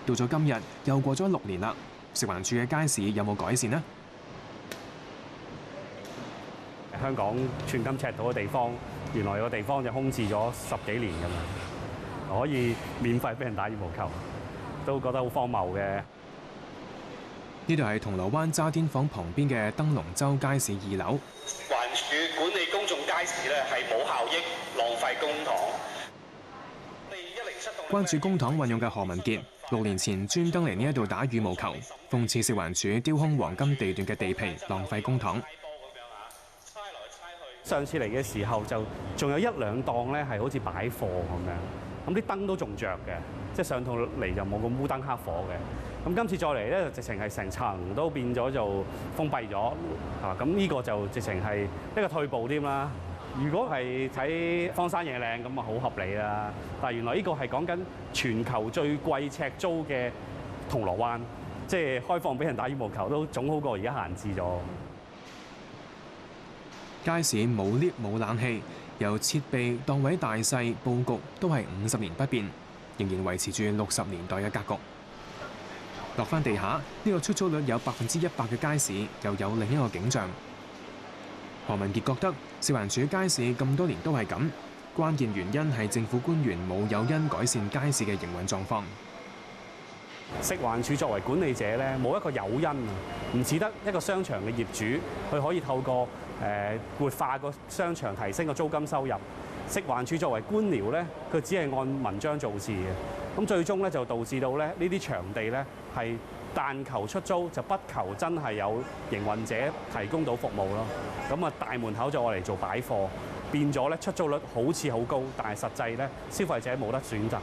到咗今日又過咗6年啦，食環署嘅街市有冇改善呢？香港寸金尺土嘅地方，原來個地方就空置咗10幾年㗎嘛，可以免費俾人打羽毛球，都覺得好荒謬嘅。呢度係銅鑼灣渣甸坊旁邊嘅燈籠洲街市2樓。環署管理公眾街市咧係冇效益、浪費公帑。關注公帑運用嘅何文傑，6年前專登嚟呢一度打羽毛球，諷刺食環署丟空黃金地段嘅地皮，浪費公帑。上次嚟嘅時候就仲有1兩檔咧係好似擺貨咁樣，咁啲燈都仲着嘅，即係上到嚟就冇咁烏燈黑火嘅。咁今次再嚟咧，就直情係成層都變咗就封閉咗，咁呢個就直情係一個退步添啦。如果係睇荒山野嶺咁啊，好合理啦。但係原來呢個係講緊全球最貴尺租嘅銅鑼灣，即係開放俾人打羽毛球都總好過而家閒置咗。街市冇 lift 冇冷氣，由設備、檔位大細、佈局都係50年不變，仍然維持住60年代嘅格局。落返地下，呢個出租率有100%嘅街市，又有另一個景象。何文傑覺得食環署街市咁多年都係咁，關鍵原因係政府官員冇誘因改善街市嘅營運狀況。食環署作為管理者咧，冇一個誘因啊，唔似得一個商場嘅業主，佢可以透過活化個商場，提升個租金收入。食環署作為官僚咧，佢只係按文章做事嘅，咁最終咧就導致到咧呢啲場地咧係但求出租，就不求真係有營運者提供到服務咯。咁啊大門口就愛嚟做擺貨，變咗咧出租率好似好高，但係實際咧消費者冇得選擇。